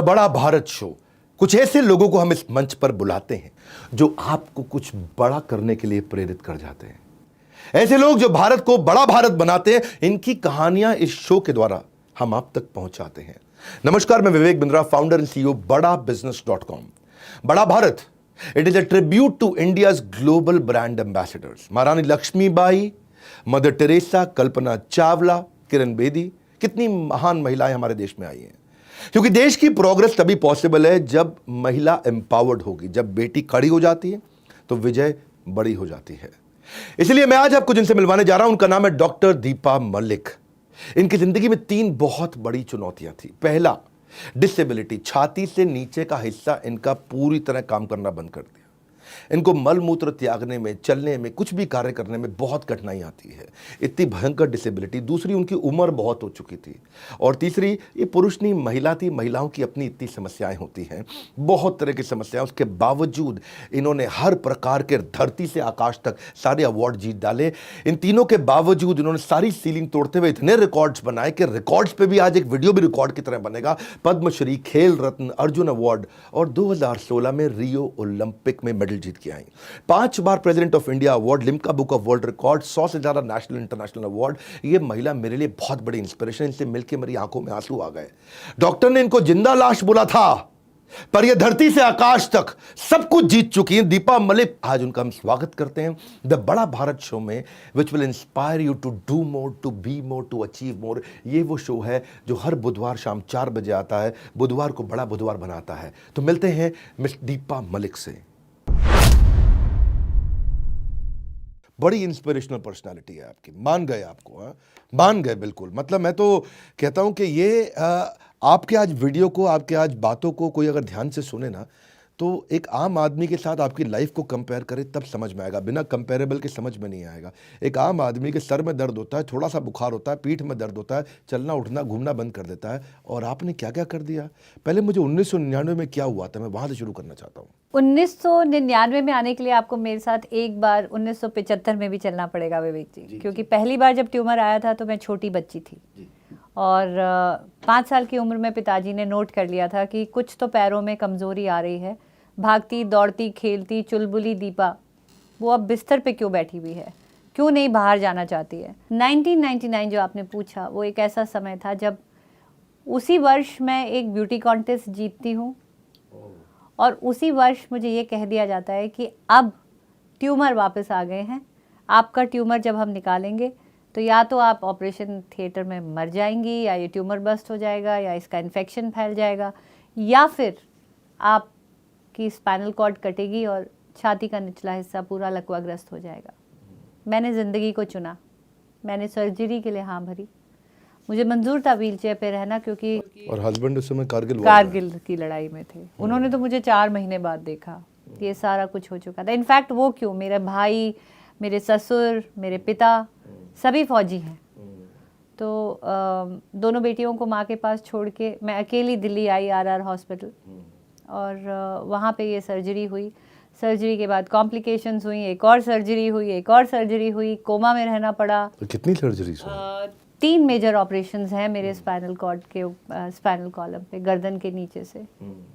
बड़ा भारत शो। कुछ ऐसे लोगों को हम इस मंच पर बुलाते हैं जो आपको कुछ बड़ा करने के लिए प्रेरित कर जाते हैं। ऐसे लोग जो भारत को बड़ा भारत बनाते हैं, इनकी कहानियां इस शो के द्वारा हम आप तक पहुंचाते हैं। नमस्कार, मैं Vivek Bindra, founder and CEO Bada business.com। Bada Bharat, it is a tribute to India's global brand ambassadors. Maharani Laxmibai, Mother Teresa, Kalpana Chawla, Kiran Bedi, कितनी महान महिलाएं हमारे देश में आई हैं। क्योंकि देश की प्रोग्रेस तभी पॉसिबल है जब महिला एम्पावर्ड होगी। जब बेटी खड़ी हो जाती है तो विजय बड़ी हो जाती है। इसलिए मैं आज आपको जिनसे मिलवाने जा रहा हूं, उनका नाम है डॉक्टर दीपा मलिक। इनकी जिंदगी में 3 बहुत बड़ी चुनौतियां थी। पहला, डिसेबिलिटी। छाती से नीचे का हिस्सा इनका पूरी तरह काम करना बंद कर दिया। इनको मल मूत्र त्यागने में, चलने में, कुछ भी कार्य करने में बहुत कठिनाई आती है। इतनी भयंकर डिसेबिलिटी। दूसरी, उनकी उम्र बहुत हो चुकी थी। और तीसरी, ये पुरुष नहीं महिला थी। महिलाओं की अपनी इतनी समस्याएं होती हैं, बहुत तरह की समस्याएं। उसके बावजूद इन्होंने हर प्रकार के धरती से आकाश तक सारे अवार्ड जीत डाले। इन तीनों के बावजूद इन्होंने सारी सीलिंग तोड़ते हुए इतने रिकॉर्ड्स बनाए कि रिकॉर्ड्स पे भी आज एक वीडियो भी रिकॉर्ड की तरह बनेगा। पद्मश्री, खेल रत्न, अर्जुन अवार्ड और 2016 में रियो ओलंपिक में मेडल जीत के आई। 5 बार president of India award, Limca book of world record, 100 से ज्यादा नेशनल इंटरनेशनल अवार्ड। ये महिला मेरे लिए बहुत बड़ी इंस्पिरेशन। इनसे मिलकर मेरी आंखों में आंसू आ गए। डॉक्टर ने इनको जिंदा लाश बोला था, पर ये धरती से आकाश तक सब कुछ जीत चुकी हैं। दीपा मलिक, आज उनका हम स्वागत करते हैं द बड़ा भारत शो में, which will inspire you to do more, to be more, to achieve more. ये वो शो है जो हर बुधवार शाम 4 बजे आता है। बुधवार को बड़ा बुधवार बनाता है। तो मिलते हैं मिस दीपा मलिक से। बड़ी इंस्पिरेशनल पर्सनालिटी है आपकी। मान गए आपको, हाँ मान गए बिल्कुल। मतलब मैं तो कहता हूं कि ये आपके आज वीडियो को, आपके आज बातों को कोई अगर ध्यान से सुने ना, तो एक आम आदमी के साथ आपकी लाइफ को कंपेयर करे तब समझ में आएगा। बिना कंपेरेबल के समझ में नहीं आएगा। एक आम आदमी के सर में दर्द होता है, थोड़ा सा बुखार होता है, पीठ में दर्द होता है, चलना उठना घूमना बंद कर देता है। और आपने क्या क्या कर दिया। पहले मुझे 1999 में क्या हुआ था, मैं वहाँ से शुरू करना चाहता हूँ। 1999 में आने के लिए आपको मेरे साथ एक बार 1975 में भी चलना पड़ेगा विवेक जी, क्योंकि पहली बार जब ट्यूमर आया था तो मैं छोटी बच्ची थी। और 5 साल की उम्र में पिताजी ने नोट कर लिया था कि कुछ तो पैरों में कमज़ोरी आ रही है। भागती दौड़ती खेलती चुलबुली दीपा वो अब बिस्तर पे क्यों बैठी हुई है, क्यों नहीं बाहर जाना चाहती है। 1999 जो आपने पूछा, वो एक ऐसा समय था जब उसी वर्ष मैं एक ब्यूटी कॉन्टेस्ट जीतती हूँ और उसी वर्ष मुझे ये कह दिया जाता है कि अब ट्यूमर वापस आ गए हैं। आपका ट्यूमर जब हम निकालेंगे तो या तो आप ऑपरेशन थिएटर में मर जाएंगी, या ये ट्यूमर बस्ट हो जाएगा, या इसका इन्फेक्शन फैल जाएगा, या फिर आपकी स्पाइनल कॉर्ड कटेगी और छाती का निचला हिस्सा पूरा लकवाग्रस्त हो जाएगा। मैंने ज़िंदगी को चुना। मैंने सर्जरी के लिए हाँ भरी। मुझे मंजूर था व्हीलचेयर पे रहना, क्योंकि और हस्बैंड उस समय कारगिल की लड़ाई में थे। उन्होंने तो मुझे 4 महीने बाद देखा। ये सारा कुछ हो चुका था। इनफैक्ट वो क्यों, मेरे भाई, मेरे ससुर, मेरे पिता सभी फौजी हैं। तो दोनों बेटियों को माँ के पास छोड़ के मैं अकेली दिल्ली आई, RR हॉस्पिटल। और वहाँ पे ये सर्जरी हुई। सर्जरी के बाद कॉम्प्लिकेशंस हुई, एक और सर्जरी हुई, एक और सर्जरी हुई, कोमा में रहना पड़ा। तो कितनी सर्जरीज? 3 मेजर ऑपरेशंस हैं मेरे स्पाइनल कॉर्ड के, स्पाइनल कॉलम पे, गर्दन के नीचे से।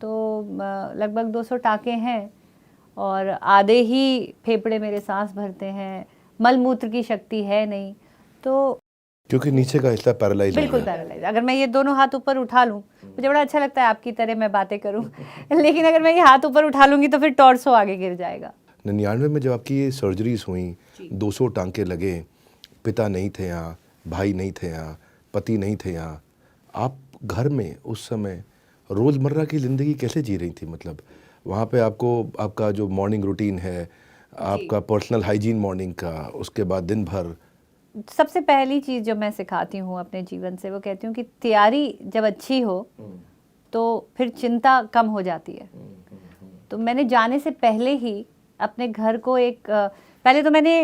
तो लगभग 200 टाँके हैं और आधे ही फेफड़े मेरे सांस भरते हैं। मल मूत्र की शक्ति है नहीं, तो क्योंकि नीचे का हिस्सा पैरालाइज, बिल्कुल पैरालाइज। अगर मैं ये दोनों हाथ ऊपर उठा लूँ, मुझे बड़ा अच्छा लगता है आपकी तरह मैं बातें करूँ लेकिन अगर मैं ये हाथ ऊपर उठा लूँगी तो फिर टॉर्सो आगे गिर जाएगा। 99 में जब आपकी ये सर्जरीज हुई, 200 टांके लगे, पिता नहीं थे यहाँ, भाई नहीं थे यहाँ, पति नहीं थे यहाँ, आप घर में उस समय रोज़मर्रा की ज़िंदगी कैसे जी रही थी? मतलब वहाँ पे आपको, आपका जो मॉर्निंग रूटीन है, आपका पर्सनल हाइजीन मॉर्निंग का, उसके बाद दिन भर। सबसे पहली चीज़ जो मैं सिखाती हूँ अपने जीवन से, वो कहती हूँ कि तैयारी जब अच्छी हो तो फिर चिंता कम हो जाती है। तो मैंने जाने से पहले ही अपने घर को पहले तो मैंने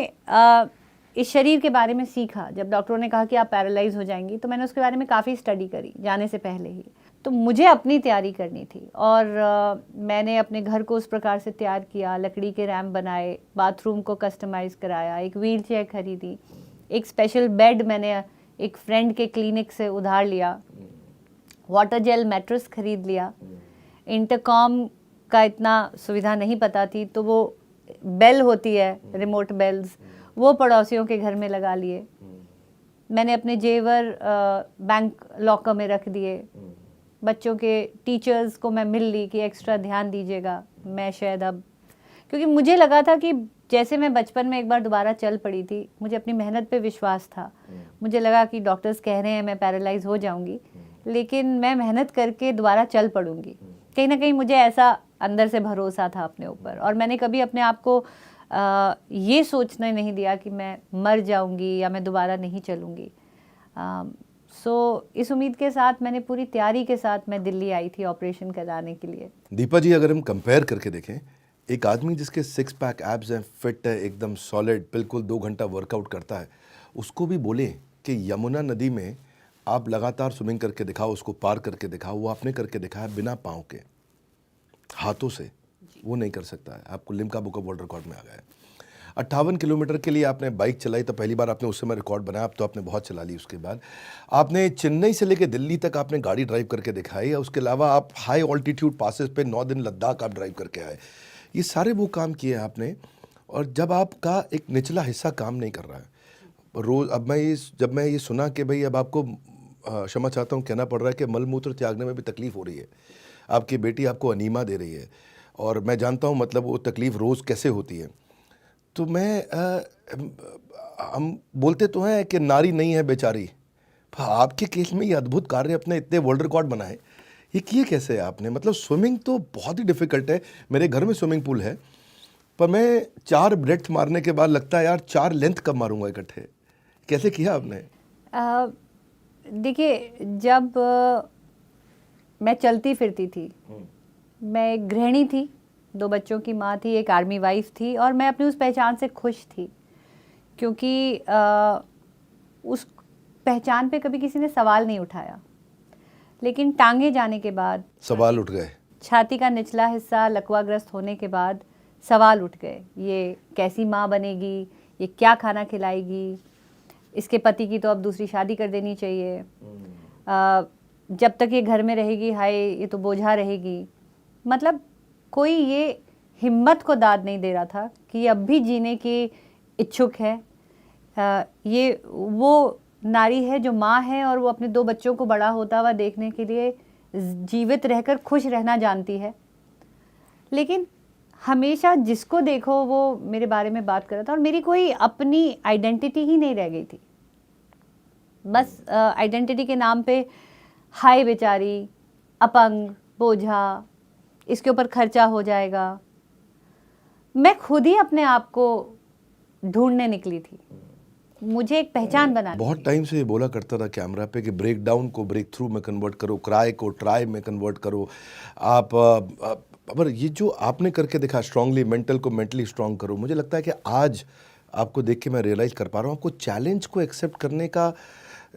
इस शरीर के बारे में सीखा। जब डॉक्टरों ने कहा कि आप पैरालाइज हो जाएंगी, तो मैंने उसके बारे में काफ़ी स्टडी करी जाने से पहले ही। तो मुझे अपनी तैयारी करनी थी और मैंने अपने घर को उस प्रकार से तैयार किया। लकड़ी के रैम्प बनाए, बाथरूम को कस्टमाइज़ कराया, एक व्हील चेयर खरीदी, एक स्पेशल बेड मैंने एक फ्रेंड के क्लिनिक से उधार लिया, वाटर जेल मैट्रेस खरीद लिया। इंटरकॉम का इतना सुविधा नहीं पता थी, तो वो बेल होती है, रिमोट बेल्स, वो पड़ोसियों के घर में लगा लिए। मैंने अपने जेवर बैंक लॉकर में रख दिए। बच्चों के टीचर्स को मैं मिल ली कि एक्स्ट्रा ध्यान दीजिएगा। मैं शायद अब, क्योंकि मुझे लगा था कि जैसे मैं बचपन में एक बार दोबारा चल पड़ी थी, मुझे अपनी मेहनत पे विश्वास था। मुझे लगा कि डॉक्टर्स कह रहे हैं मैं पैरालाइज हो जाऊंगी, लेकिन मैं मेहनत करके दोबारा चल पड़ूंगी। कहीं ना कहीं मुझे ऐसा अंदर से भरोसा था अपने ऊपर, और मैंने कभी अपने आप को ये सोचने नहीं दिया कि मैं मर जाऊंगी या मैं दोबारा नहीं चलूंगी। इस उम्मीद के साथ, मैंने पूरी तैयारी के साथ मैं दिल्ली आई थी ऑपरेशन कराने के लिए। दीपा जी, अगर हम कंपेयर करके देखें, एक आदमी जिसके 6 पैक एब्स हैं, फिट है, एकदम सॉलिड, बिल्कुल 2 घंटा वर्कआउट करता है, उसको भी बोले कि यमुना नदी में आप लगातार स्विमिंग करके दिखाओ, उसको पार करके दिखाओ, वो आपने करके दिखाया बिना पाँव के, हाथों से। वो नहीं कर सकता है। आपको Limca book of world record में आ गया है। 58 किलोमीटर के लिए आपने बाइक चलाई, तो पहली बार आपने उस समय रिकॉर्ड बनाया। अब तो आपने बहुत चला ली। उसके बाद आपने चेन्नई से लेकर दिल्ली तक आपने गाड़ी ड्राइव करके दिखाई। उसके अलावा आप हाई ऑल्टीट्यूड पासेस पे 9 दिन लद्दाख आप ड्राइव करके आए। ये सारे वो काम किए आपने। और जब आपका एक निचला हिस्सा काम नहीं कर रहा है रोज़, जब मैं ये सुना कि भाई अब आपको, क्षमा चाहता हूँ कहना पड़ रहा है कि मलमूत्र त्यागने में भी तकलीफ़ हो रही है, आपकी बेटी आपको अनीमा दे रही है, और मैं जानता हूँ मतलब वो तकलीफ़ रोज़ कैसे होती है, तो हम बोलते तो हैं कि नारी नहीं है बेचारी। आपके केस में ये अद्भुत कार्य, अपने इतने वर्ल्ड रिकॉर्ड बनाए, ये किए कैसे आपने? मतलब स्विमिंग तो बहुत ही डिफ़िकल्ट है। मेरे घर में स्विमिंग पूल है, पर मैं 4 ब्रेथ मारने के बाद लगता है यार 4 लेंथ कब मारूंगा इकट्ठे। कैसे किया आपने? देखिए, जब मैं चलती फिरती थी, मैं एक गृहिणी थी, 2 बच्चों की माँ थी, एक आर्मी वाइफ थी, और मैं अपनी उस पहचान से खुश थी, क्योंकि उस पहचान पे कभी किसी ने सवाल नहीं उठाया। लेकिन टांगे जाने के बाद सवाल उठ गए। छाती का निचला हिस्सा लकवाग्रस्त होने के बाद सवाल उठ गए। ये कैसी माँ बनेगी, ये क्या खाना खिलाएगी, इसके पति की तो अब दूसरी शादी कर देनी चाहिए, जब तक ये घर में रहेगी हाय ये तो बोझा रहेगी। मतलब कोई ये हिम्मत को दाद नहीं दे रहा था कि अब भी जीने की इच्छुक है। ये वो नारी है जो माँ है, और वो अपने 2 बच्चों को बड़ा होता हुआ देखने के लिए जीवित रहकर खुश रहना जानती है। लेकिन हमेशा जिसको देखो वो मेरे बारे में बात कर रहा था, और मेरी कोई अपनी आइडेंटिटी ही नहीं रह गई थी। बस आइडेंटिटी के नाम पे हाय बेचारी, अपंग, बोझा, इसके ऊपर खर्चा हो जाएगा। मैं खुद ही अपने आप को ढूंढने निकली थी, मुझे एक पहचान बनानी। बहुत टाइम से ये बोला करता था कैमरा पे कि ब्रेक डाउन को ब्रेक थ्रू में कन्वर्ट करो, क्राई को ट्राई में कन्वर्ट करो। आप पर ये जो आपने करके दिखा, स्ट्रांगली मेंटल को मेंटली स्ट्रांग करो, मुझे लगता है कि आज आपको देख के मैं रियलाइज़ कर पा रहा हूँ आपको चैलेंज को एक्सेप्ट करने का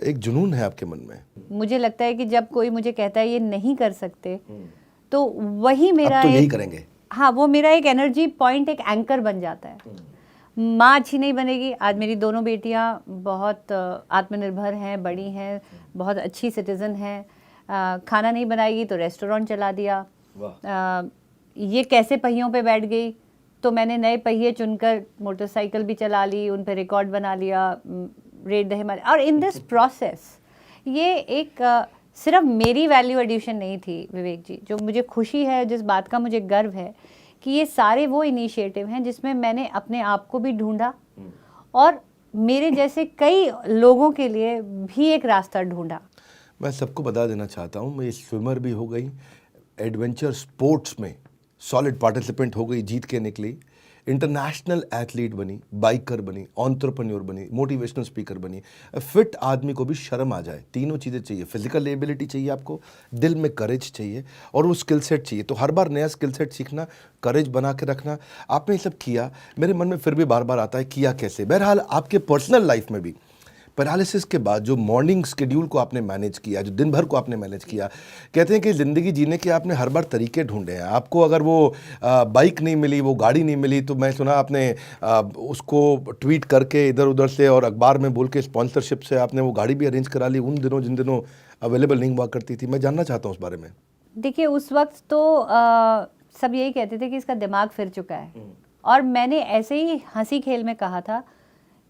एक जुनून है आपके मन में। मुझे लगता है कि जब कोई मुझे कहता है ये नहीं कर सकते, तो वही मेरा अब तो यही करेंगे। हाँ, वो मेरा एक एनर्जी पॉइंट, एक एंकर बन जाता है। माँ अच्छी नहीं बनेगी। आज मेरी दोनों बेटियाँ बहुत आत्मनिर्भर हैं, बड़ी हैं, बहुत अच्छी सिटीज़न हैं। खाना नहीं बनाएगी तो रेस्टोरेंट चला दिया। ये कैसे पहियों पे बैठ गई, तो मैंने नए पहिए चुनकर मोटरसाइकिल भी चला ली, उन पे रिकॉर्ड बना लिया, रेट द हिमालय। और इन दिस प्रोसेस ये एक सिर्फ मेरी वैल्यू एडिशन नहीं थी विवेक जी। जो मुझे खुशी है, जिस बात का मुझे गर्व है कि ये सारे वो इनिशिएटिव हैं जिसमें मैंने अपने आप को भी ढूंढा, और मेरे जैसे कई लोगों के लिए भी एक रास्ता ढूंढा। मैं सबको बता देना चाहता हूँ, मैं स्विमर भी हो गई, एडवेंचर स्पोर्ट्स में सॉलिड पार्टिसिपेंट हो गई, जीत के निकली, इंटरनेशनल एथलीट बनी, बाइकर बनी, एंटरप्रेन्योर बनी, मोटिवेशनल स्पीकर बनी। फिट आदमी को भी शर्म आ जाए, तीनों चीज़ें चाहिए। फिजिकल एबिलिटी चाहिए आपको, दिल में करेज चाहिए, और वो स्किल सेट चाहिए। तो हर बार नया स्किल सेट सीखना, करेज बना के रखना, आपने ये सब किया। मेरे मन में फिर भी बार बार आता है किया कैसे। बहरहाल आपके पर्सनल लाइफ में भी पैरालिसिस के बाद जो मॉर्निंग शेड्यूल को आपने मैनेज किया, जो दिन भर को आपने मैनेज किया, कहते हैं कि ज़िंदगी जीने के आपने हर बार तरीके ढूंढे हैं। आपको अगर वो बाइक नहीं मिली, वो गाड़ी नहीं मिली, तो मैं सुना आपने उसको ट्वीट करके इधर उधर से और अखबार में बोल के स्पॉन्सरशिप से आपने वो गाड़ी भी अरेंज करा ली उन दिनों जिन दिनों अवेलेबल नहीं हुआ करती थी। मैं जानना चाहता हूँ उस बारे में। देखिए उस वक्त तो सब यही कहते थे कि इसका दिमाग फिर चुका है, और मैंने ऐसे ही हंसी खेल में कहा था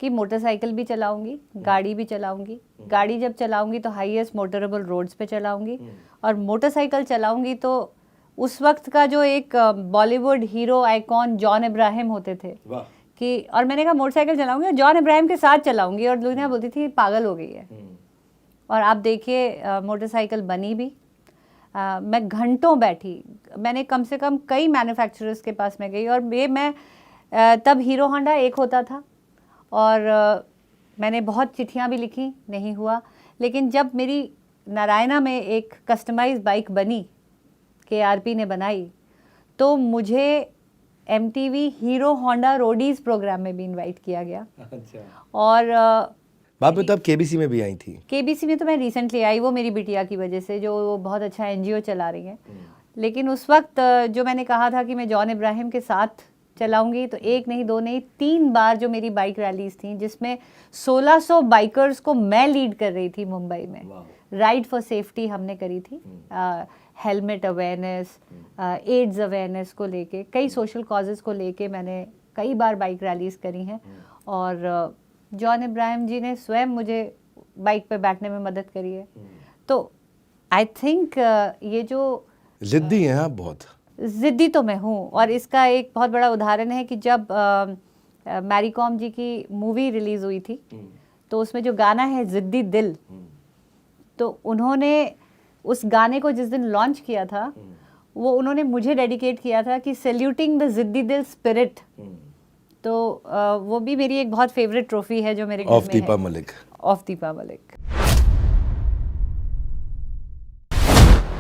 कि मोटरसाइकिल भी चलाऊंगी, गाड़ी भी चलाऊंगी, गाड़ी जब चलाऊंगी तो हाईएस्ट मोटरेबल रोड्स पे चलाऊंगी, और मोटरसाइकिल चलाऊंगी तो उस वक्त का जो एक Bollywood hero icon John Ibrahim होते थे कि, और मैंने कहा मोटरसाइकिल चलाऊंगी और जॉन इब्राहिम के साथ चलाऊंगी, और दुनिया बोलती थी पागल हो गई है। और आप देखिए मोटरसाइकिल बनी भी। मैं घंटों बैठी, मैंने कम से कम कई मैन्युफैक्चरर्स के पास में गई, और ये मैं तब हीरो होंडा एक होता था, और मैंने बहुत चिट्ठियाँ भी लिखी, नहीं हुआ। लेकिन जब मेरी नारायणा में एक कस्टमाइज बाइक बनी, KRP ने बनाई, तो मुझे MTV Hero Honda Roadies programme में भी इनवाइट किया गया। अच्छा। और बाद में तो आप KBC में भी आई थी। KBC में तो मैं रिसेंटली आई, वो मेरी बिटिया की वजह से, जो वो बहुत अच्छा NGO चला रही हैं। लेकिन उस वक्त जो मैंने कहा था कि मैं जॉन इब्राहिम के साथ चलाऊंगी, तो एक नहीं, दो नहीं, 3 बार जो मेरी बाइक रैलीज थी, जिसमें 1600 बाइकर्स को मैं लीड कर रही थी मुंबई में। राइड फॉर सेफ्टी हमने करी थी, हेलमेट अवेयरनेस, एड्स अवेयरनेस को लेके, कई सोशल कॉजेज़ को लेके मैंने कई बार बाइक रैलीज करी हैं। और जॉन इब्राहिम जी ने स्वयं मुझे बाइक पे बैठने में मदद करी है। तो आई थिंक ये जो जिद्दी हैं आप बहुत। ज़िद्दी तो मैं हूँ, और इसका एक बहुत बड़ा उदाहरण है कि जब मैरी कॉम जी की मूवी रिलीज़ हुई थी, तो उसमें जो गाना है ज़िद्दी दिल, तो उन्होंने उस गाने को जिस दिन लॉन्च किया था, वो उन्होंने मुझे डेडिकेट किया था कि सैल्यूटिंग द ज़िद्दी दिल स्पिरिट। तो वो भी मेरी एक बहुत फेवरेट ट्रॉफी है जो मेरे घर में है। ऑफ दीपा मलिक। ऑफ दीपा मलिक।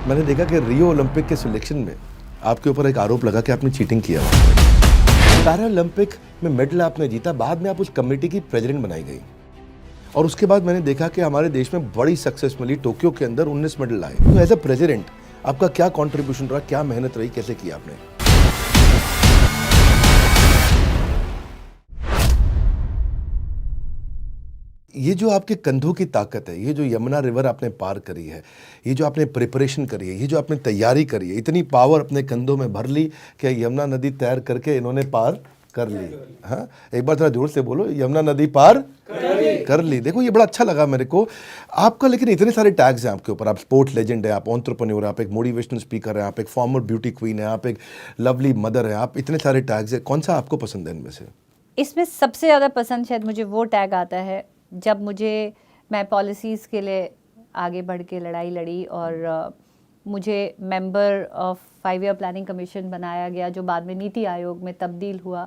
मैंने देखा कि रियो ओलंपिक के सिलेक्शन में आपके ऊपर एक आरोप लगा कि आपने चीटिंग किया। पैरा ओलंपिक में मेडल आपने जीता, बाद में आप उस कमेटी की प्रेसिडेंट बनाई गई, और उसके बाद मैंने देखा कि हमारे देश में बड़ी सक्सेस मिली, टोक्यो के अंदर 19 मेडल आए। तो एज ए प्रेसिडेंट आपका क्या कंट्रीब्यूशन रहा, क्या मेहनत रही, कैसे किया आपने? ये जो आपके कंधों की ताकत है, ये जो यमुना रिवर आपने पार करी है, ये जो आपने प्रिपरेशन करी है, ये जो आपने तैयारी करी है, इतनी पावर अपने कंधों में भर ली कि यमुना नदी तैर करके इन्होंने पार कर ली। हाँ, एक बार थोड़ा जोर से बोलो, यमुना नदी पार कर ली। देखो ये बड़ा अच्छा लगा मेरे को आपका। लेकिन इतने सारे टैग्स हैं आपके ऊपर, आप स्पोर्ट्स लेजेंड है, आप एंटरप्रेन्योर, आप एक मोटिवेशनल स्पीकर है, आप एक फॉर्मर ब्यूटी क्वीन है, आप एक लवली मदर है, आप इतने सारे टैग्स है, कौन सा आपको पसंद है इनमें से? इसमें सबसे ज़्यादा पसंद शायद मुझे वो टैग आता है जब मैं पॉलिसीज़ के लिए आगे बढ़ के लड़ाई लड़ी, और मुझे member of 5 year planning commission बनाया गया, जो बाद में नीति आयोग में तब्दील हुआ।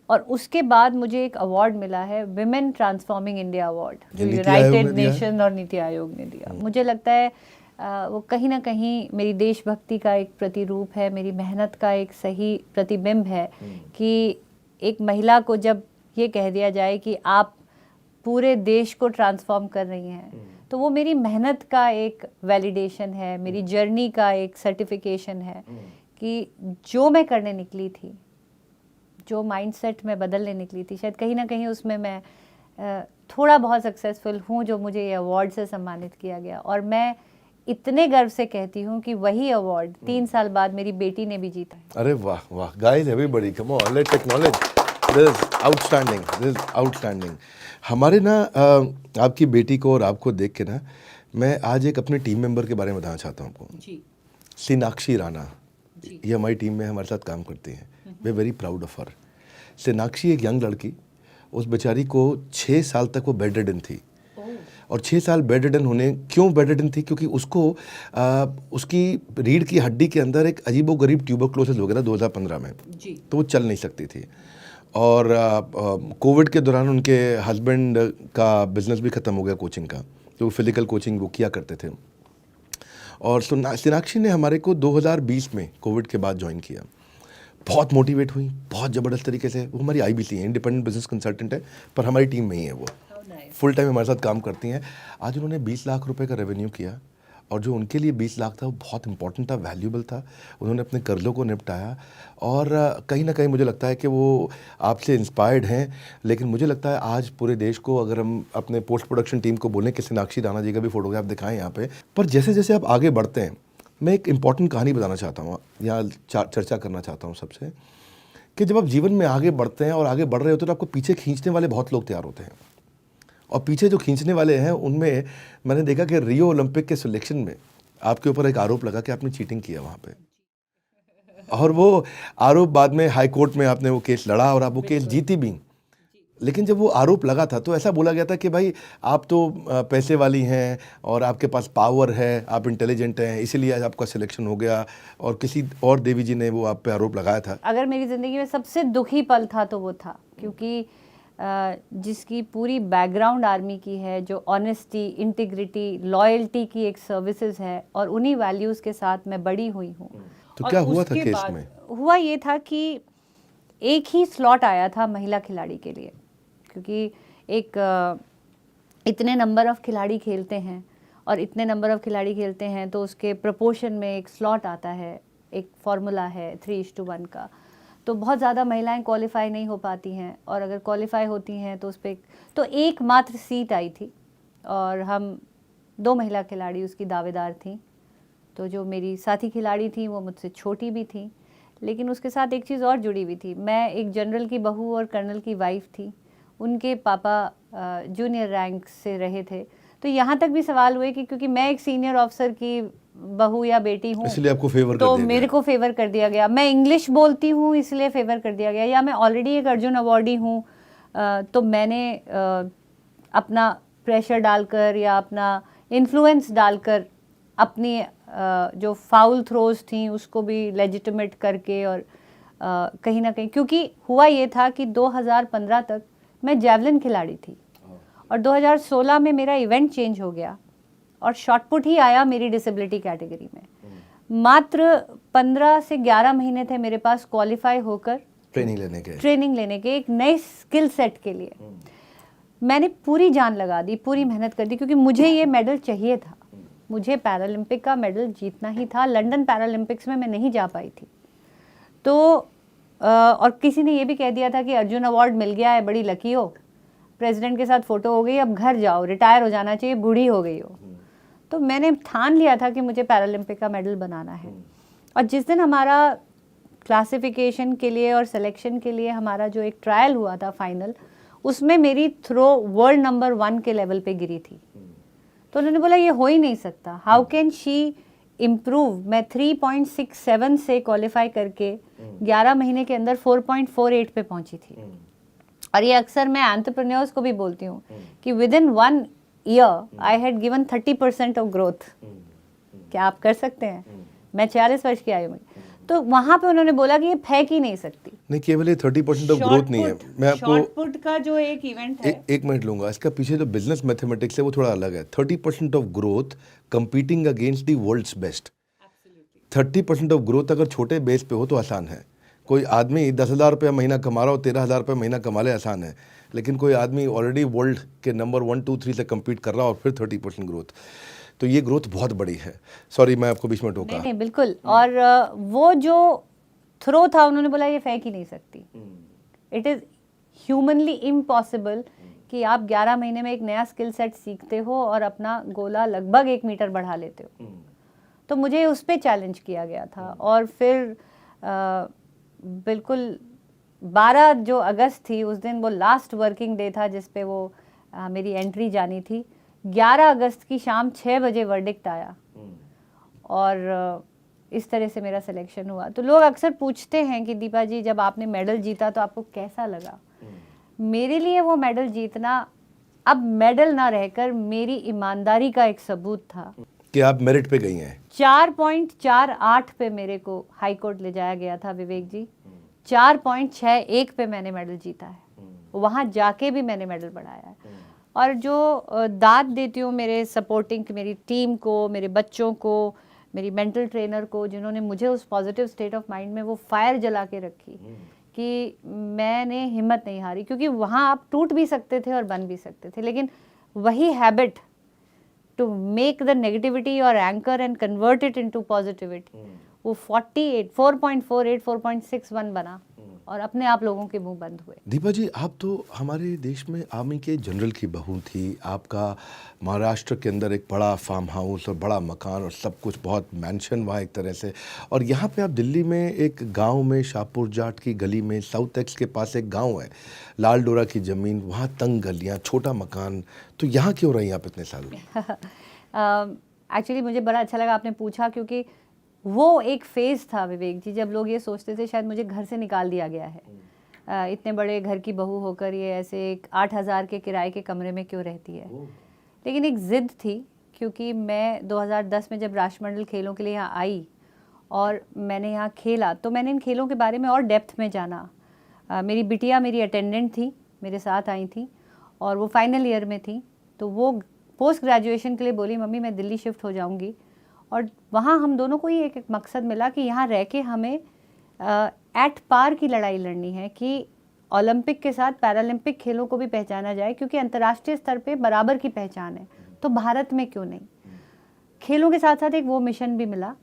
और उसके बाद मुझे एक अवार्ड मिला है, विमेन ट्रांसफॉर्मिंग इंडिया अवार्ड, जो यूनाइटेड नेशन और नीति आयोग ने दिया। मुझे लगता है वो कहीं ना कहीं मेरी देशभक्ति का एक प्रतिरूप है, मेरी मेहनत का एक सही प्रतिबिंब है कि एक महिला को जब ये कह दिया जाए कि आप पूरे देश को ट्रांसफॉर्म कर रही हैं, तो वो मेरी मेहनत का एक वैलिडेशन है, मेरी जर्नी का एक सर्टिफिकेशन है कि जो मैं करने निकली थी, जो माइंडसेट में बदलने निकली थी, शायद कहीं ना कहीं उसमें मैं थोड़ा बहुत सक्सेसफुल हूँ, जो मुझे ये अवार्ड से सम्मानित किया गया। और मैं इतने गर्व से कहती हूँ कि वही अवार्ड 3 साल बाद मेरी बेटी ने भी जीता है। अरे वाह वाह, guys everybody come on, let's acknowledge this outstanding, this outstanding. हमारे ना आपकी बेटी को और आपको देख के ना, मैं आज एक अपने टीम मेंबर के बारे में बताना चाहता हूँ आपको जी। सोनाक्षी राणा, ये हमारी टीम में हमारे साथ काम करती हैं। We very proud of her. Sonakshi एक यंग लड़की, उस बेचारी को 6 साल तक वो बेड रिडन थी, और 6 साल बेड रिडन होने, क्यों बेड रिडन थी? क्योंकि उसको उसकी रीढ़ की हड्डी के अंदर एक अजीबोगरीब ट्यूबरक्लोसिस हो गया था 2015 में जी। तो वो चल नहीं सकती थी, और कोविड के दौरान उनके हस्बैंड का बिजनेस भी ख़त्म हो गया कोचिंग का, तो फिजिकल कोचिंग वो किया करते थे। और सोनाक्षी ने हमारे को 2020 में कोविड के बाद ज्वाइन किया। बहुत मोटिवेट हुई, बहुत ज़बरदस्त तरीके से। वो हमारी IBC है, इंडिपेंडेंट बिजनेस कंसल्टेंट है, पर हमारी टीम में ही है वो, फुल टाइम हमारे साथ काम करती हैं। आज उन्होंने 20 लाख रुपए का रेवेन्यू किया, और जो उनके लिए 20 लाख था वो बहुत इंपॉर्टेंट था, वैल्यूबल था। उन्होंने अपने कर्ज़ों को निपटाया, और कहीं ना कहीं मुझे लगता है कि वो आपसे इंस्पायर्ड हैं। लेकिन मुझे लगता है आज पूरे देश को, अगर हम अपने पोस्ट प्रोडक्शन टीम को बोलें कि सोनाक्षी राणा जी का भी फोटोग्राफ दिखाएं यहाँ पे, पर जैसे जैसे आप आगे बढ़ते हैं मैं एक इम्पॉर्टेंट कहानी बताना चाहता हूँ, यहाँ चर्चा करना चाहता हूँ सबसे, कि जब आप जीवन में आगे बढ़ते हैं और आगे बढ़ रहे होते हैं तो आपको पीछे खींचने वाले बहुत लोग तैयार होते हैं। और पीछे जो खींचने वाले हैं उनमें मैंने देखा कि रियो ओलंपिक के सिलेक्शन में आपके ऊपर एक आरोप लगा कि आपने चीटिंग किया वहाँ पे, और वो आरोप बाद में हाई कोर्ट में आपने वो केस लड़ा और आप वो केस जीती भी। लेकिन जब वो आरोप लगा था तो ऐसा बोला गया था कि भाई आप तो पैसे वाली हैं और आपके पास पावर है, आप इंटेलिजेंट हैं, इसीलिए आपका सिलेक्शन हो गया, और किसी और देवी जी ने वो आप पे आरोप लगाया था। अगर मेरी ज़िंदगी में सबसे दुखी पल था तो वो था, क्योंकि जिसकी पूरी बैकग्राउंड आर्मी की है, जो ऑनेस्टी, इंटीग्रिटी, लॉयल्टी की एक सर्विसेज है, और उन्हीं वैल्यूज़ के साथ मैं बड़ी हुई हूँ। तो क्या हुआ था केस में? हुआ ये था कि एक ही स्लॉट आया था महिला खिलाड़ी के लिए, क्योंकि इतने नंबर ऑफ खिलाड़ी खेलते हैं, और इतने नंबर ऑफ खिलाड़ी खेलते हैं तो उसके प्रपोर्शन में एक स्लॉट आता है, एक फार्मूला है 3:1 का। तो बहुत ज़्यादा महिलाएं क्वालिफाई नहीं हो पाती हैं, और अगर क्वालिफाई होती हैं तो उस पर तो एकमात्र सीट आई थी, और हम 2 महिला खिलाड़ी उसकी दावेदार थीं। तो जो मेरी साथी खिलाड़ी थी वो मुझसे छोटी भी थी, लेकिन उसके साथ एक चीज़ और जुड़ी हुई थी। मैं एक जनरल की बहू और कर्नल की वाइफ थी, उनके पापा जूनियर रैंक से रहे थे। तो यहाँ तक भी सवाल हुए कि क्योंकि मैं एक सीनियर ऑफिसर की बहू या बेटी हूँ, इसलिए आपको फेवर तो मेरे को फेवर कर दिया गया। मैं इंग्लिश बोलती हूँ इसलिए फेवर कर दिया गया, या मैं ऑलरेडी एक अर्जुन अवॉर्डी हूँ, तो मैंने अपना प्रेशर डालकर या अपना इन्फ्लुएंस डालकर अपनी जो फाउल थ्रोज थी उसको भी लेजिटिमेट करके, और कहीं ना कहीं क्योंकि हुआ ये था कि 2015 तक मैं जैवलिन खिलाड़ी थी, और 2016 में मेरा इवेंट चेंज हो गया और शॉटपुट ही आया मेरी डिसेबिलिटी कैटेगरी में। मात्र 15 से 11 महीने थे मेरे पास क्वालिफाई होकर ट्रेनिंग लेने के एक नए स्किल सेट के लिए। मैंने पूरी जान लगा दी, पूरी मेहनत कर दी, क्योंकि मुझे ये मेडल चाहिए था। मुझे पैरालंपिक का मेडल जीतना ही था। लंदन पैरालंपिक्स में मैं नहीं जा पाई थी, तो और किसी ने ये भी कह दिया था कि अर्जुन अवार्ड मिल गया है, बड़ी लकी हो, प्रेसिडेंट के साथ फ़ोटो हो गई, अब घर जाओ, रिटायर हो जाना चाहिए, बूढ़ी हो गई हो। तो मैंने ठान लिया था कि मुझे पैरालंपिक का मेडल बनाना है। और जिस दिन हमारा क्लासिफिकेशन के लिए और सिलेक्शन के लिए हमारा जो एक ट्रायल हुआ था फाइनल, उसमें मेरी थ्रो वर्ल्ड नंबर 1 के लेवल पे गिरी थी। तो उन्होंने बोला ये हो ही नहीं सकता, हाउ कैन शी इम्प्रूव। मैं 3.67 से क्वालिफाई करके 11 महीने के अंदर 4.48 पे पहुंची थी। और ये अक्सर मैं एंटरप्रेन्योर्स को भी बोलती हूँ कि with in 1 year I had given 30% of growth. क्या आप कर सकते हैं? मैं 40 वर्ष की आयु में। तो वहां पे उन्होंने बोला कि ये फेंक ही नहीं सकती। नहीं, केवल ये 30% ऑफ ग्रोथ नहीं है। मैं आपको शॉटपुट का जो एक इवेंट है, एक मिनट लूंगा। इसका पीछे जो बिजनेस मैथमेटिक्स है वो थोड़ा अलग है। 30% of growth competing against the world's best. 30% of growth अगर छोटे बेस पे हो तो आसान है। कोई आदमी 10,000 रुपया महीना कमा रहा हो, 13,000 रुपया महीना कमा ले, आसान है। लेकिन कोई आदमी ऑलरेडी वर्ल्ड के नंबर 1, 2, 3 से कम्पीट कर रहा हो और फिर 30% ग्रोथ, तो ये ग्रोथ बहुत बड़ी है। सॉरी, मैं आपको बीच में टोका। नहीं बिल्कुल। और वो जो थ्रो था, उन्होंने बोला ये फेंक ही नहीं सकती। इट इज़ ह्यूमनली इम्पॉसिबल कि आप 11 महीने में एक नया स्किल सेट सीखते हो और अपना गोला लगभग 1 मीटर बढ़ा लेते हो। तो मुझे उस पर चैलेंज किया गया था। और फिर बिल्कुल 12 जो अगस्त थी, उस दिन वो लास्ट वर्किंग डे था जिस पे वो मेरी एंट्री जानी थी। 11 अगस्त की शाम 6 बजे वर्डिक्ट आया, और इस तरह से मेरा सिलेक्शन हुआ। तो लोग अक्सर पूछते हैं कि दीपा जी, जब आपने मेडल जीता तो आपको कैसा लगा? मेरे लिए वो मेडल जीतना अब मेडल ना रहकर मेरी ईमानदारी का एक सबूत था कि आप मेरिट पे गई हैं। 4.48 पे मेरे को हाई कोर्ट ले जाया गया था विवेक जी। 4.61 पे मैंने मेडल जीता है। वहाँ जाके भी मैंने मेडल बढ़ाया है। और जो दाद देती हूँ मेरे सपोर्टिंग, मेरी टीम को, मेरे बच्चों को, मेरी मेंटल ट्रेनर को, जिन्होंने मुझे उस पॉजिटिव स्टेट ऑफ माइंड में वो फायर जला के रखी कि मैंने हिम्मत नहीं हारी। क्योंकि वहाँ आप टूट भी सकते थे और बन भी सकते थे, लेकिन वही habit to make the negativity और anchor and convert it into positivity, वो 4.48, 4.61 बना और अपने आप लोगों के मुंह बंद हुए। दीपा जी, आप तो हमारे देश में आर्मी के जनरल की बहू थी, आपका महाराष्ट्र के अंदर एक बड़ा फार्म हाउस और बड़ा मकान और सब कुछ, बहुत मैंशन वहाँ एक तरह से, और यहाँ पे आप दिल्ली में एक गांव में, शाहपुर जाट की गली में, साउथ एक्स के पास एक गांव है, लाल डोरा की ज़मीन, वहाँ तंग गलियाँ, छोटा मकान, तो यहाँ क्यों रही आप इतने साल? एक्चुअली मुझे बड़ा अच्छा लगा आपने पूछा, क्योंकि वो एक फेज़ था विवेक जी, जब लोग ये सोचते थे शायद मुझे घर से निकाल दिया गया है, इतने बड़े घर की बहू होकर ये ऐसे एक 8,000 के किराए के कमरे में क्यों रहती है। लेकिन एक ज़िद थी, क्योंकि मैं 2010 में जब राष्ट्रमंडल खेलों के लिए यहाँ आई और मैंने यहाँ खेला, तो मैंने इन खेलों के बारे में और डेप्थ में जाना। मेरी बिटिया मेरी अटेंडेंट थी, मेरे साथ आई थी और वो फाइनल ईयर में थी, तो वो पोस्ट ग्रेजुएशन के लिए बोली मम्मी मैं दिल्ली शिफ्ट हो जाऊंगी, और वहाँ हम दोनों को ही एक मकसद मिला कि यहाँ रह के हमें एट पार की लड़ाई लड़नी है कि ओलंपिक के साथ पैरालंपिक खेलों को भी पहचाना जाए, क्योंकि अंतर्राष्ट्रीय स्तर पे बराबर की पहचान है, तो भारत में क्यों नहीं। खेलों के साथ साथ एक वो मिशन भी मिला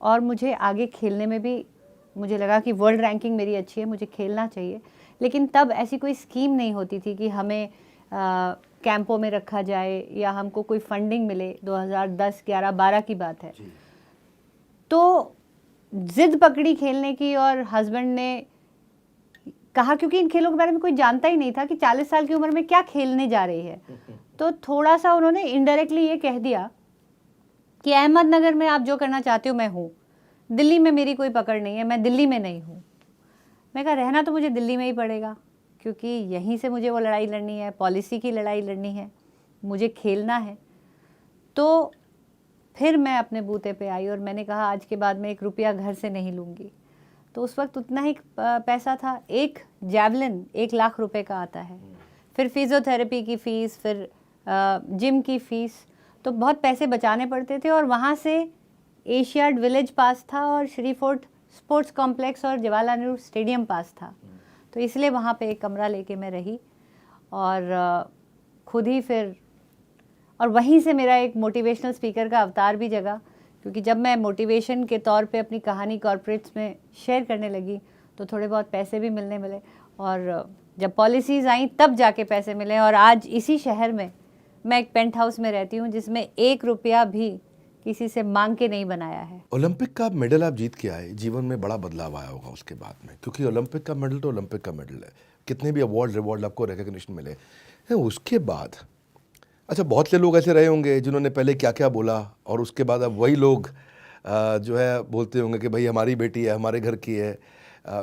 और मुझे आगे खेलने में भी मुझे लगा कि वर्ल्ड रैंकिंग मेरी अच्छी है, मुझे खेलना चाहिए। लेकिन तब ऐसी कोई स्कीम नहीं होती थी कि हमें कैंपों में रखा जाए या हमको कोई फंडिंग मिले। 2010, 11, 12 की बात है। तो जिद पकड़ी खेलने की और हस्बैंड ने कहा, क्योंकि इन खेलों के बारे में कोई जानता ही नहीं था कि 40 साल की उम्र में क्या खेलने जा रही है, तो थोड़ा सा उन्होंने इनडायरेक्टली ये कह दिया कि अहमदनगर में आप जो करना चाहते हो मैं हूँ, दिल्ली में मेरी कोई पकड़ नहीं है, मैं दिल्ली में नहीं हूँ। मैं कहा रहना तो मुझे दिल्ली में ही पड़ेगा, क्योंकि यहीं से मुझे वो लड़ाई लड़नी है, पॉलिसी की लड़ाई लड़नी है, मुझे खेलना है। तो फिर मैं अपने बूते पे आई और मैंने कहा आज के बाद मैं 1 रुपया घर से नहीं लूँगी। तो उस वक्त उतना ही पैसा था, एक जैवलिन 1 लाख रुपए का आता है, फिर फिजियोथेरेपी की फ़ीस, फिर जिम की फ़ीस, तो बहुत पैसे बचाने पड़ते थे। और वहाँ से एशियाड विलेज पास था और श्री फोर्ट स्पोर्ट्स कॉम्प्लेक्स और जवाहरलाल नेहरू स्टेडियम पास था, तो इसलिए वहाँ पे एक कमरा लेके मैं रही और खुद ही फिर, और वहीं से मेरा एक मोटिवेशनल स्पीकर का अवतार भी जगा, क्योंकि जब मैं मोटिवेशन के तौर पे अपनी कहानी कॉर्पोरेट्स में शेयर करने लगी तो थोड़े बहुत पैसे भी मिलने मिले, और जब पॉलिसीज़ आई तब जाके पैसे मिले। और आज इसी शहर में मैं एक पेंट हाउस में रहती हूँ जिसमें 1 रुपया भी किसी से मांग के नहीं बनाया है। ओलंपिक का मेडल आप जीत के आए, जीवन में बड़ा बदलाव आया होगा उसके बाद में, क्योंकि ओलंपिक का मेडल तो ओलंपिक का मेडल है, कितने भी अवार्ड रिवॉर्ड आपको रिकग्निशन मिले, उसके बाद अच्छा बहुत से लोग ऐसे रहे होंगे जिन्होंने पहले क्या क्या बोला और उसके बाद अब वही लोग जो है बोलते होंगे कि भाई हमारी बेटी है, हमारे घर की है।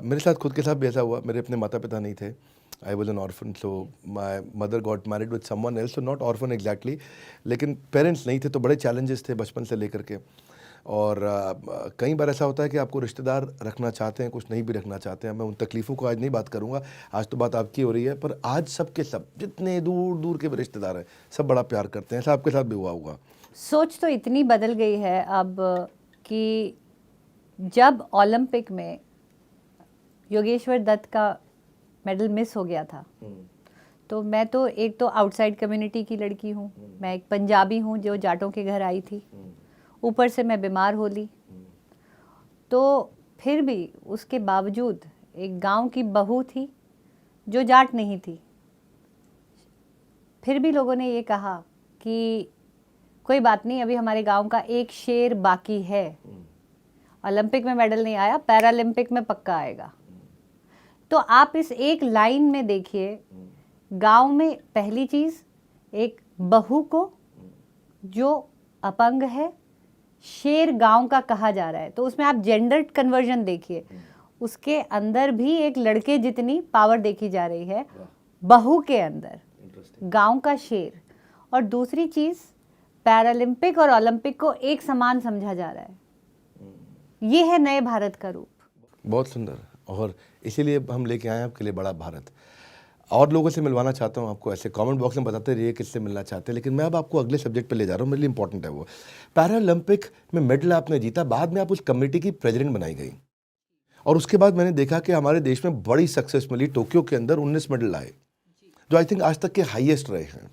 मेरे साथ खुद के साथ भी ऐसा हुआ, मेरे अपने माता पिता नहीं थे, I was an orphan, so my mother got married with someone else, so not orphan exactly, लेकिन पेरेंट्स नहीं थे, तो बड़े चैलेंजेस थे बचपन से लेकर के। और कई बार ऐसा होता है कि आपको रिश्तेदार रखना चाहते हैं, कुछ नहीं भी रखना चाहते हैं। मैं उन तकलीफ़ों को आज नहीं बात करूंगा, आज तो बात आपकी हो रही है, पर आज सब के सब जितने दूर दूर के भी रिश्तेदार हैं सब बड़ा प्यार करते हैं। ऐसा आपके साथ भी हुआ होगा? सोच तो इतनी बदल गई है अब कि जब ओलंपिक में योगेश्वर दत्त का मेडल मिस हो गया था, तो मैं तो एक तो आउटसाइड कम्युनिटी की लड़की हूँ, मैं एक पंजाबी हूँ जो जाटों के घर आई थी, ऊपर से मैं बीमार हो ली, तो फिर भी उसके बावजूद एक गांव की बहू थी जो जाट नहीं थी, फिर भी लोगों ने ये कहा कि कोई बात नहीं, अभी हमारे गांव का एक शेर बाकी है, ओलंपिक में मेडल नहीं आया, पैरालंपिक में पक्का आएगा। तो आप इस एक लाइन में देखिए, गांव में पहली चीज़ एक बहू को जो अपंग है शेर गांव का कहा जा रहा है, तो उसमें आप जेंडर कन्वर्जन देखिए, उसके अंदर भी एक लड़के जितनी पावर देखी जा रही है बहू के अंदर, गांव का शेर। और दूसरी चीज़ पैरालंपिक और ओलंपिक को एक समान समझा जा रहा है, ये है नए भारत का रूप। बहुत सुंदर, और इसीलिए हम लेके आए हैं आपके लिए बड़ा भारत। और लोगों से मिलवाना चाहता हूँ आपको, ऐसे कमेंट बॉक्स में बताते रहिए किससे मिलना चाहते हैं, लेकिन मैं अब आपको अगले सब्जेक्ट पे ले जा रहा हूँ, मेरे लिए इंपॉर्टेंट है वो। पैरालंपिक में मेडल आपने जीता, बाद में आप उस कमेटी की प्रेसिडेंट बनाई गई, और उसके बाद मैंने देखा कि हमारे देश में बड़ी सक्सेस मिली, टोक्यो के अंदर 19 मेडल आए, जो आई थिंक आज तक के हाईएस्ट रहे हैं।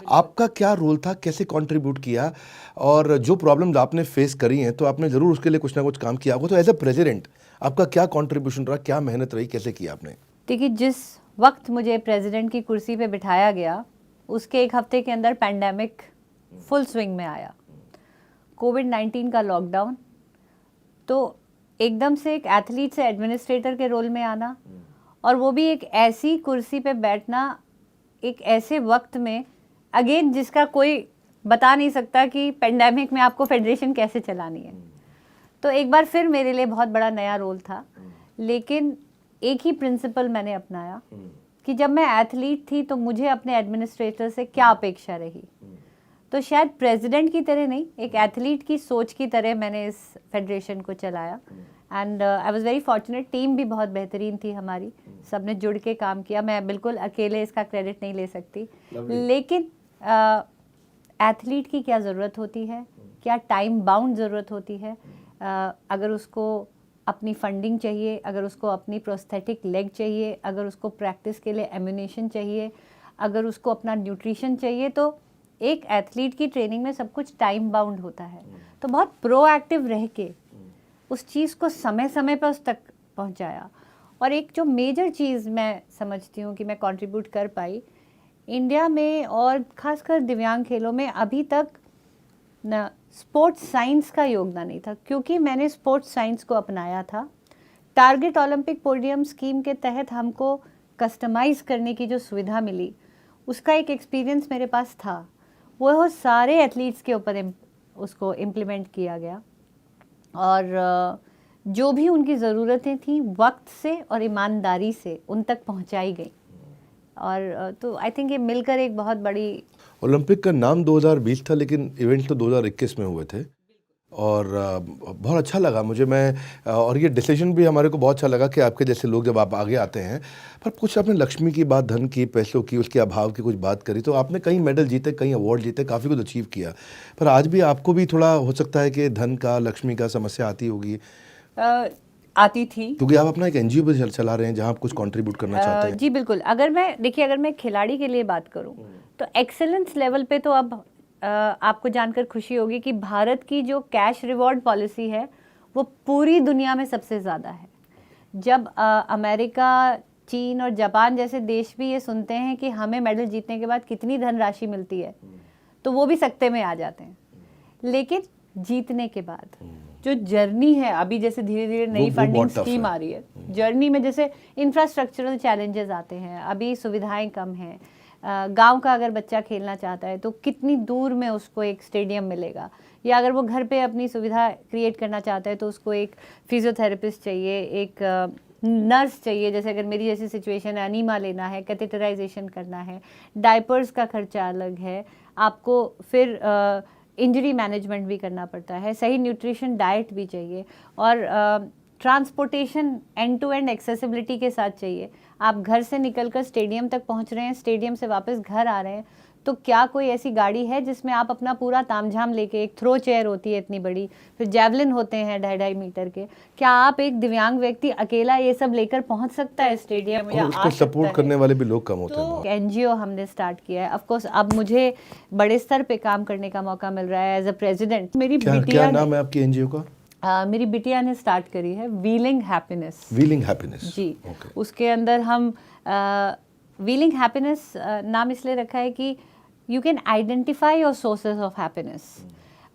आपका क्या रोल था, कैसे कंट्रीब्यूट किया, और जो प्रॉब्लम्स आपने फेस करी हैं तो आपने ज़रूर उसके लिए कुछ ना कुछ काम किया होगा, तो एज अ प्रेसिडेंट आपका क्या कंट्रीब्यूशन रहा, क्या मेहनत रही, कैसे किया आपने? देखिए, जिस वक्त मुझे प्रेसिडेंट की कुर्सी पे बिठाया गया उसके एक हफ्ते के अंदर पैंडेमिक फुल स्विंग में आया, कोविड-19 का लॉकडाउन। तो एकदम से एक एथलीट से एडमिनिस्ट्रेटर के रोल में आना, और वो भी एक ऐसी कुर्सी पे बैठना एक ऐसे वक्त में, अगेन जिसका कोई बता नहीं सकता कि पेंडेमिक में आपको फेडरेशन कैसे चलानी है। तो एक बार फिर मेरे लिए बहुत बड़ा नया रोल था, लेकिन एक ही प्रिंसिपल मैंने अपनाया कि जब मैं एथलीट थी तो मुझे अपने एडमिनिस्ट्रेटर से क्या अपेक्षा रही। तो शायद प्रेसिडेंट की तरह नहीं, एक एथलीट की सोच की तरह मैंने इस फेडरेशन को चलाया। And I was very fortunate, team भी बहुत बेहतरीन थी हमारी, सबने जुड़ के काम किया। मैं बिल्कुल अकेले इसका क्रेडिट नहीं ले सकती, लेकिन एथलीट की क्या ज़रूरत होती है, क्या टाइम बाउंड ज़रूरत होती है, अगर उसको अपनी फंडिंग चाहिए, अगर उसको अपनी प्रोस्थेटिक लेग चाहिए, अगर उसको प्रैक्टिस के लिए एम्यूनेशन चाहिए, अगर उसको अपना न्यूट्रिशन चाहिए, तो एक एथलीट की ट्रेनिंग में सब कुछ टाइम बाउंड होता है। तो बहुत प्रोएक्टिव रह के उस चीज़ को समय समय पर उस तक पहुंचाया। और एक जो मेजर चीज़ मैं समझती हूँ कि मैं कंट्रीब्यूट कर पाई इंडिया में, और ख़ासकर दिव्यांग खेलों में, अभी तक न स्पोर्ट्स साइंस का योगदान नहीं था, क्योंकि मैंने स्पोर्ट्स साइंस को अपनाया था। टारगेट ओलंपिक पोडियम स्कीम के तहत हमको कस्टमाइज़ करने की जो सुविधा मिली, उसका एक एक्सपीरियंस मेरे पास था। वो सारे एथलीट्स के ऊपर उसको इम्प्लीमेंट किया गया, और जो भी उनकी ज़रूरतें थी वक्त से और ईमानदारी से उन तक पहुंचाई गई। और तो आई थिंक ये मिलकर एक बहुत बड़ी। ओलंपिक का नाम 2020 था, लेकिन इवेंट तो 2021 में हुए थे, और बहुत अच्छा लगा मुझे। और ये डिसीजन भी हमारे को बहुत अच्छा लगा कि आपके जैसे लोग जब आप आगे आते हैं। पर कुछ आपने लक्ष्मी की बात, धन की, पैसों की, उसके अभाव की कुछ बात करी, तो आपने कई मेडल जीते, कई अवार्ड जीते, काफ़ी कुछ अचीव किया, पर आज भी आपको भी थोड़ा हो सकता है कि धन का, लक्ष्मी का समस्या आती होगी। आती थी, क्योंकि आप अपना एक एनजीओ भी चला रहे हैं जहां आप कुछ कंट्रीब्यूट करना चाहते हैं। जी बिल्कुल। अगर मैं खिलाड़ी के लिए बात करूं तो एक्सेलेंस लेवल पे तो अब आपको जानकर खुशी होगी कि भारत की जो कैश रिवॉर्ड पॉलिसी है वो पूरी दुनिया में सबसे ज़्यादा है। जब अमेरिका, चीन और जापान जैसे देश भी ये सुनते हैं कि हमें मेडल जीतने के बाद कितनी धनराशि मिलती है, तो वो भी सकते में आ जाते हैं। लेकिन जीतने के बाद जो जर्नी है, अभी जैसे धीरे धीरे नई फंडिंग स्कीम आ रही है, जर्नी में जैसे इंफ्रास्ट्रक्चरल चैलेंजेस आते हैं, अभी सुविधाएं कम हैं। गांव का अगर बच्चा खेलना चाहता है तो कितनी दूर में उसको एक स्टेडियम मिलेगा, या अगर वो घर पे अपनी सुविधा क्रिएट करना चाहता है तो उसको एक फिजियोथेरेपिस्ट चाहिए, एक नर्स चाहिए। जैसे अगर मेरी जैसी सिचुएशन है, अनीमा लेना है, कैथेटराइजेशन करना है, डायपर्स का खर्चा अलग है, आपको फिर इंजरी मैनेजमेंट भी करना पड़ता है, सही न्यूट्रिशन डाइट भी चाहिए, और transportation end to end accessibility के साथ चाहिए। आप घर से निकलकर स्टेडियम तक पहुंच रहे हैं, स्टेडियम से वापस घर आ रहे हैं, तो क्या कोई ऐसी गाड़ी है जिसमें आप अपना पूरा तामझाम लेके, एक थ्रो चेयर होती है इतनी बड़ी, फिर जैवलिन होते हैं 2.5 मीटर के, क्या आप एक दिव्यांग व्यक्ति अकेला ये सब लेकर पहुंच सकता है स्टेडियम, या उसको सपोर्ट करने वाले भी लोग कम होते हैं। तो एनजीओ हमने स्टार्ट किया है। ऑफ कोर्स अब मुझे बड़े स्तर पे काम करने का मौका मिल रहा है एज अ प्रेसिडेंट। मेरी क्या नाम है आपकी एनजीओ का? मेरी बिटिया ने स्टार्ट करी है व्हीलिंग हैप्पीनेस। व्हीलिंग हैप्पीनेस जी। उसके अंदर हम व्हीलिंग हैप्पीनेस नाम इसलिए रखा है कि you can identify your sources of happiness.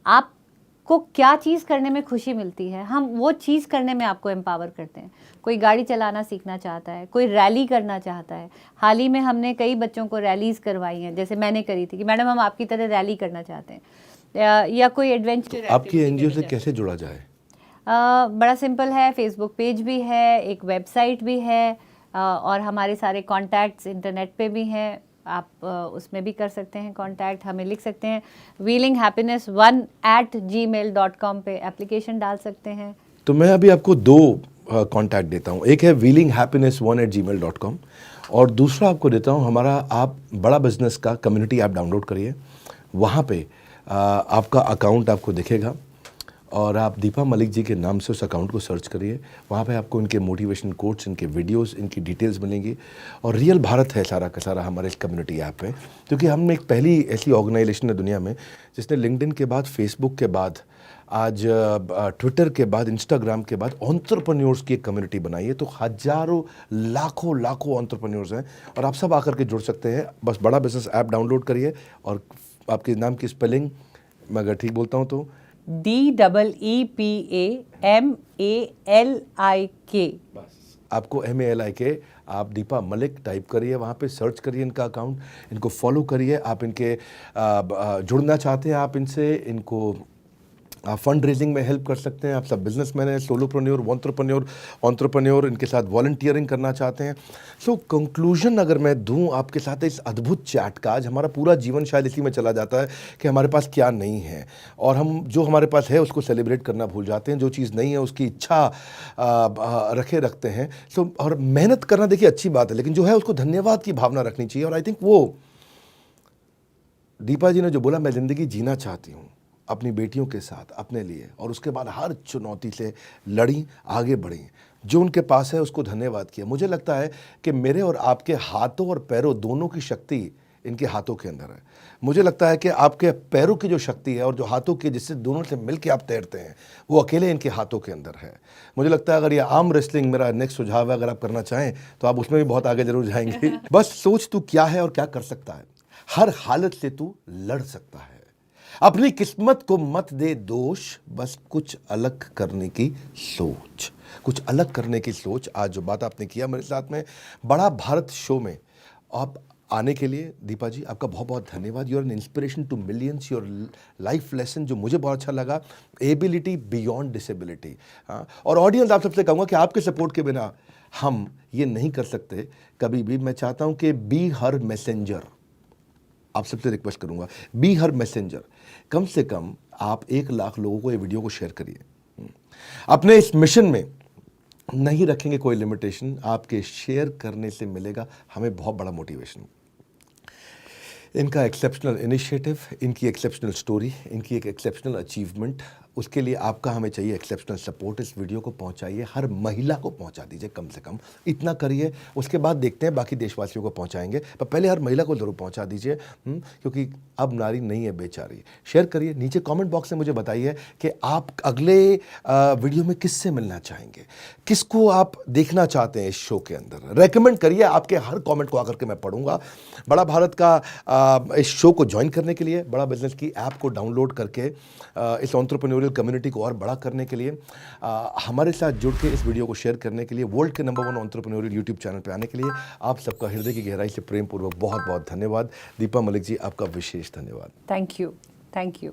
आपको क्या चीज़ करने में खुशी मिलती है, हम वो चीज़ करने में आपको एम्पावर करते हैं। कोई गाड़ी चलाना सीखना चाहता है, कोई रैली करना चाहता है। हाल ही में हमने कई बच्चों को रैलीज करवाई हैं, जैसे मैंने करी थी कि मैडम हम आपकी तरह रैली करना चाहते हैं, या कोई एडवेंचर। आपकी एनजीओ से कैसे जुड़ा जाए? बड़ा सिंपल है, फेसबुक पेज भी है, एक वेबसाइट भी है, और हमारे सारे कॉन्टैक्ट्स इंटरनेट पे भी हैं। आप उसमें भी कर सकते हैं कांटेक्ट, हमें लिख सकते हैं wheelinghappiness1@gmail.com पे एप्लीकेशन डाल सकते हैं। तो मैं अभी आपको 2 कांटेक्ट देता हूँ, एक है wheelinghappiness1@gmail.com, और दूसरा आपको देता हूँ हमारा, आप बड़ा बिजनेस का कम्युनिटी ऐप डाउनलोड करिए, वहाँ पे आपका अकाउंट आपको दिखेगा, और आप दीपा मलिक जी के नाम से उस अकाउंट को सर्च करिए। वहाँ पे आपको इनके मोटिवेशन कोट्स, इनके वीडियोस, इनकी डिटेल्स मिलेंगी, और रियल भारत है सारा का सारा हमारे इस कम्युनिटी ऐप में। क्योंकि हम एक पहली ऐसी ऑर्गेनाइजेशन है दुनिया में जिसने लिंक्डइन के बाद, फेसबुक के बाद आज ट्विटर के बाद, इंस्टाग्राम के बाद एंटरप्रेन्योर्स की एक कम्युनिटी बनाई है। तो हजारों लाखों लाखों एंटरप्रेन्योर्स हैं और आप सब आकर के जुड़ सकते हैं। बस बड़ा बिजनेस ऐप डाउनलोड करिए और आपके नाम की स्पेलिंग मैं अगर ठीक बोलता हूँ तो DEEPAMALIK। आपको MALIK, आप दीपा मलिक टाइप करिए, वहाँ पे सर्च करिए इनका अकाउंट, इनको फॉलो करिए। आप इनके जुड़ना चाहते हैं आप इनसे, इनको आप फंड रेजिंग में हेल्प कर सकते हैं। आप सब बिजनेसमैन हैं, सोलोप्रेन्योर, एंटरप्रेन्योर, इनके साथ वॉलंटियरिंग करना चाहते हैं। सो कंक्लूजन अगर मैं दूं आपके साथ इस अद्भुत चैट का, आज हमारा पूरा जीवन शायद इसी में चला जाता है कि हमारे पास क्या नहीं है और हम जो हमारे पास है उसको सेलिब्रेट करना भूल जाते हैं, जो चीज़ नहीं है उसकी इच्छा रखते हैं। सो और मेहनत करना देखिए अच्छी बात है, लेकिन जो है उसको धन्यवाद की भावना रखनी चाहिए। और आई थिंक वो दीपा जी ने जो बोला, मैं ज़िंदगी जीना चाहती हूँ अपनी बेटियों के साथ, अपने लिए, और उसके बाद हर चुनौती से लड़ी, आगे बढ़ी, जो उनके पास है उसको धन्यवाद किया। मुझे लगता है कि मेरे और आपके हाथों और पैरों दोनों की शक्ति इनके हाथों के अंदर है। मुझे लगता है कि आपके पैरों की जो शक्ति है और जो हाथों की, जिससे दोनों से मिलकर आप तैरते हैं, वो अकेले इनके हाथों के अंदर है। मुझे लगता है अगर ये आर्म रेसलिंग मेरा नेक्स्ट सुझाव है, अगर आप करना चाहें तो आप उसमें भी बहुत आगे जरूर जाएंगे। बस सोच तू क्या है और क्या कर सकता है, हर हालत से तू लड़ सकता है। अपनी किस्मत को मत दे दोष, बस कुछ अलग करने की सोच, कुछ अलग करने की सोच। आज जो बात आपने किया मेरे साथ में बड़ा भारत शो में आप आने के लिए, दीपा जी आपका बहुत बहुत धन्यवाद। You are an inspiration to millions. Your life lesson जो मुझे बहुत अच्छा लगा, एबिलिटी बियॉन्ड डिसेबिलिटी। और ऑडियंस आप सबसे कहूँगा कि आपके सपोर्ट के बिना हम ये नहीं कर सकते कभी भी। मैं चाहता हूँ कि बी हर मैसेंजर, आप सबसे रिक्वेस्ट करूंगा, बी हर मैसेंजर। कम से कम आप 1 लाख लोगों को ये वीडियो को शेयर करिए। अपने इस मिशन में नहीं रखेंगे कोई लिमिटेशन, आपके शेयर करने से मिलेगा हमें बहुत बड़ा मोटिवेशन। इनका एक्सेप्शनल इनिशिएटिव, इनकी एक्सेप्शनल स्टोरी, इनकी एक एक्सेप्शनल अचीवमेंट, उसके लिए आपका हमें चाहिए एक्सेप्शनल सपोर्ट। इस वीडियो को पहुंचाइए, हर महिला को पहुंचा दीजिए, कम से कम इतना करिए। उसके बाद देखते हैं बाकी देशवासियों को पहुंचाएंगे, पर पहले हर महिला को ज़रूर पहुंचा दीजिए, क्योंकि अब नारी नहीं है बेचारी। शेयर करिए, नीचे कमेंट बॉक्स में मुझे बताइए कि आप अगले वीडियो में किससे मिलना चाहेंगे, किसको आप देखना चाहते हैं इस शो के अंदर। रेकमेंड करिए, आपके हर कॉमेंट को आकर के मैं पढ़ूंगा। बड़ा भारत का इस शो को ज्वाइन करने के लिए, बड़ा बिजनेस की ऐप को डाउनलोड करके इस एंटरप्रेन्योरियल कम्युनिटी को और बड़ा करने के लिए, हमारे साथ जुड़ के इस वीडियो को शेयर करने के लिए, वर्ल्ड के नंबर 1 एंटरप्रेन्योरियल यूट्यूब चैनल पे आने के लिए आप सबका हृदय की गहराई से प्रेम पूर्वक बहुत बहुत धन्यवाद। दीपा मलिक जी आपका विशेष धन्यवाद। Thank you, thank you.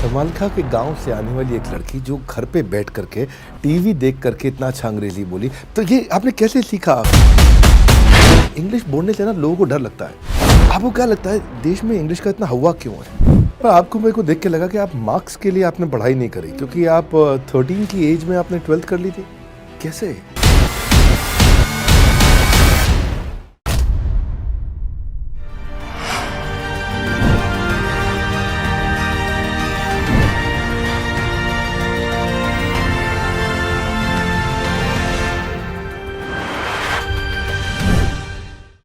Salman Khan के गांव से आने वाली एक लड़की जो घर पे बैठ करके टीवी देख करके इतना अच्छा अंग्रेजी बोली, तो ये आपने कैसे सीखा? इंग्लिश बोलने से ना लोगों को डर लगता है। आपको क्या लगता है देश में इंग्लिश का इतना हवा क्यों है? पर आपको, मेरे को देख के लगा कि आप मार्क्स के लिए आपने पढ़ाई नहीं करी, क्योंकि आप 13 की एज में आपने 12th कर ली थी। कैसे?